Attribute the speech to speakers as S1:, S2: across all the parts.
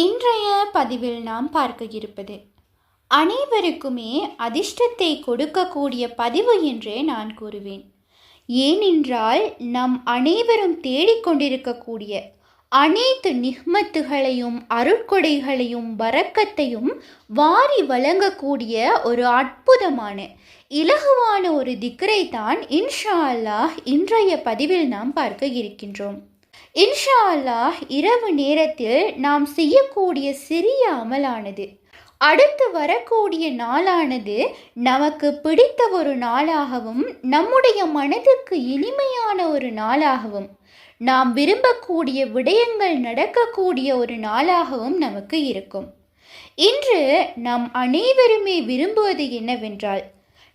S1: இன்றைய பதிவில் நாம் பார்க்க இருப்பது அனைவருக்குமே அதிர்ஷ்டத்தை கொடுக்கக்கூடிய பதிவு என்றே நான் கூறுவேன். ஏனென்றால் நம் அனைவரும் தேடிக்கொண்டிருக்கக்கூடிய அனைத்து நிஹ்மத்துகளையும் அருட்கொடைகளையும் பரக்கத்தையும் வாரி வழங்கக்கூடிய ஒரு அற்புதமான இலகுவான ஒரு திக்ரை தான் இன்ஷா அல்லாஹ் இன்றைய பதிவில் நாம் பார்க்க இருக்கின்றோம். இன்ஷா அல்லாஹ் இரவு நேரத்தில் நாம் செய்யக்கூடிய சிறிய அமலானது அடுத்து வரக்கூடிய நாளானது நமக்கு பிடித்த ஒரு நாளாகவும் நம்முடைய மனதுக்கு இனிமையான ஒரு நாளாகவும் நாம் விரும்பக்கூடிய விடயங்கள் நடக்கக்கூடிய ஒரு நாளாகவும் நமக்கு இருக்கும். இன்று நாம் அனைவருமே விரும்புவது என்னவென்றால்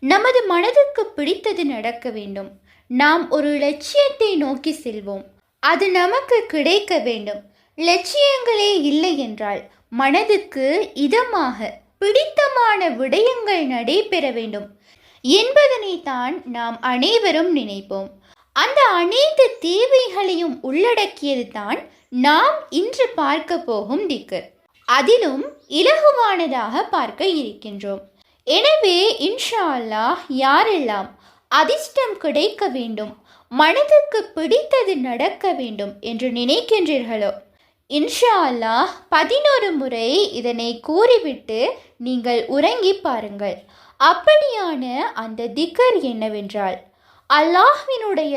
S1: நமது மனதுக்கு பிடித்தது நடக்க வேண்டும். நாம் ஒரு லட்சியத்தை நோக்கி செல்வோம், அது நமக்கு கிடைக்க வேண்டும். லட்சியங்களே இல்லை என்றால் மனதுக்கு இதமாக பிடித்தமான விடயங்கள் நடைபெற வேண்டும் என்பதனைத்தான் நாம் அனைவரும் நினைப்போம். அந்த அனைத்து தேவைகளையும் உள்ளடக்கியது தான் நாம் இன்று பார்க்க போகும் திக்ர். அதிலும் இலகுவானதாக பார்க்க இருக்கின்றோம். எனவே இன்ஷா அல்லாஹ் யாரெல்லாம் அதிர்ஷ்டம் கிடைக்க வேண்டும், மனதுக்கு பிடித்தது நடக்க வேண்டும் என்று நினைக்கின்றீர்களோ, இன்ஷா அல்லாஹ் 11 முறை இதனை கூறிவிட்டு நீங்கள் உறங்கி பாருங்கள். அப்படியான அந்த திக்ர் என்னவென்றால் அல்லாஹ்வினுடைய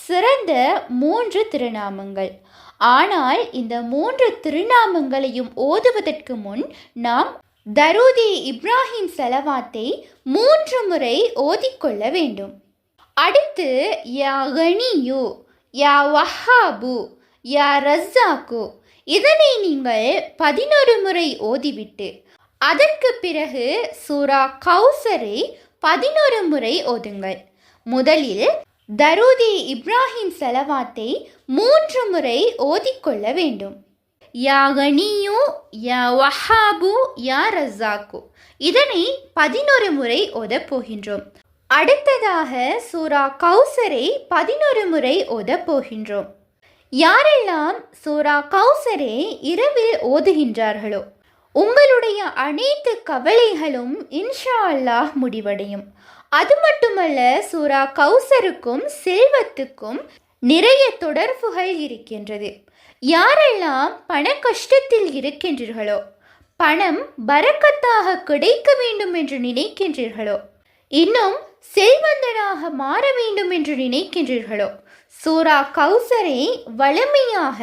S1: சிறந்த 3 திருநாமங்கள். ஆனால் இந்த 3 திருநாமங்களையும் ஓதுவதற்கு முன் நாம் தரூதி இப்ராஹிம் ஸலவாத்தை 3 முறை ஓதிக்கொள்ள வேண்டும். அடுத்து யா கனியு, யா வஹாபு, யா ரஸாக்கு இதனை நீங்கள் 11 முறை ஓதிவிட்டு அதற்கு பிறகு சூரா கௌசரை 11 முறை ஓதுங்கள். முதலில் தரூதி இப்ராஹிம் ஸலவாத்தை 3 முறை ஓதிக்கொள்ள வேண்டும். யா கனியு, யா வஹாபு, யா ரஸாக்கு இதனை 11 முறை ஓதப் போகின்றோம். அடுத்ததாக சூரா கௌசரை 11 முறை ஓதப் போகின்றோம். யாரெல்லாம் சூரா கௌசரை இரவில் ஓதுகின்றார்களோ உங்களுடைய அனைத்து கவலைகளும் இன்ஷா அல்லாஹ் முடிவடையும். அது மட்டுமல்ல, சூரா கௌசருக்கும் செல்வத்துக்கும் நிறைய தொடர்புகள் இருக்கின்றது. யாரெல்லாம் பண கஷ்டத்தில் இருக்கின்றீர்களோ, பணம் பரக்கத்தாக கிடைக்க வேண்டும் என்று நினைக்கின்றீர்களோ, இன்னும் செல்வந்தனாக மாற வேண்டும் என்று நினைக்கின்றீர்களோ, சூரா கௌசரை வலிமையாக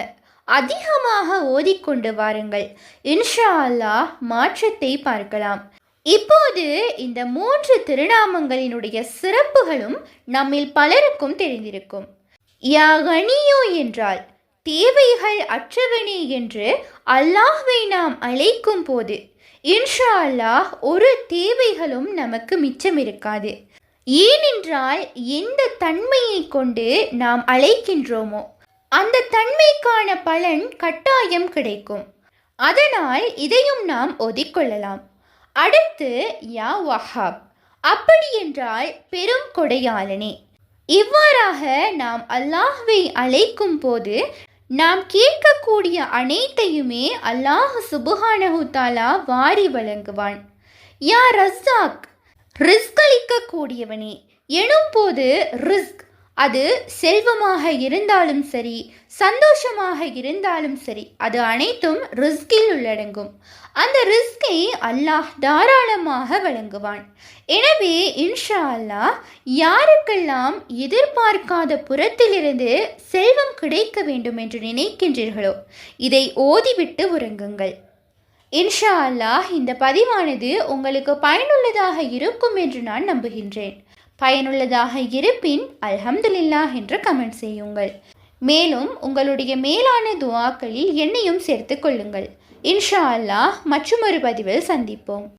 S1: அதிகமாக ஓதிக்கொண்டு வாருங்கள். இன்ஷா அல்லாஹ் மாற்றத்தை பார்க்கலாம். இப்போது இந்த 3 திருநாமங்களினுடைய சிறப்புகளும் நம்மில் பலருக்கும் தெரிந்திருக்கும். யா கனியோ என்றால் தேவைகள் அற்றவனே என்று அல்லாஹ்வை நாம் அழைக்கும் போது இன்ஷா அல்லாஹ் ஒரு தேவைகளும் நமக்கு மிச்சம் இருக்காது. ஏனென்றால் எந்த தன்மையை கொண்டு நாம் அழைக்கின்றோமோ அந்த தன்மைக்கான பலன் கட்டாயம் கிடைக்கும். அதனால் இதையும் நாம் ஒதுக்கொள்ளலாம். அடுத்து யா வஹாப், அப்படி என்றால் பெரும் கொடையாளனே. இவ்வாறாக நாம் அல்லாஹ்வை அழைக்கும் போது நாம் கேட்கக்கூடிய அனைத்தையுமே அல்லாஹ் சுப்ஹானஹு தஆலா வாரி வழங்குவான். யா ரஸாக், ரிஸ்க் அளிக்கக்கூடியவனே எனும் போது ரிஸ்க் அது செல்வமாக இருந்தாலும் சரி, சந்தோஷமாக இருந்தாலும் சரி, அது அனைத்தும் ரிஸ்கில் உள்ளடங்கும். அந்த ரிஸ்கை அல்லாஹ் தாராளமாக வழங்குவான். எனவே இன்ஷா அல்லாஹ் யாருக்கெல்லாம் எதிர்பார்க்காத புறத்திலிருந்து செல்வம் கிடைக்க வேண்டும் என்று நினைக்கின்றீர்களோ இதை ஓதிவிட்டு உறங்குங்கள். இன்ஷா அல்லாஹ் இந்த பதிவானது உங்களுக்கு பயனுள்ளதாக இருக்கும் என்று நான் நம்புகின்றேன். பயனுள்ளதாக இருப்பின் அல்ஹம்துலில்லாஹ் என்று கமெண்ட் செய்யுங்கள். மேலும் உங்களுடைய மேலான துஆக்களில் என்னையும் சேர்த்து கொள்ளுங்கள். இன்ஷா அல்லாஹ் மற்றொரு பதிவில் சந்திப்போம்.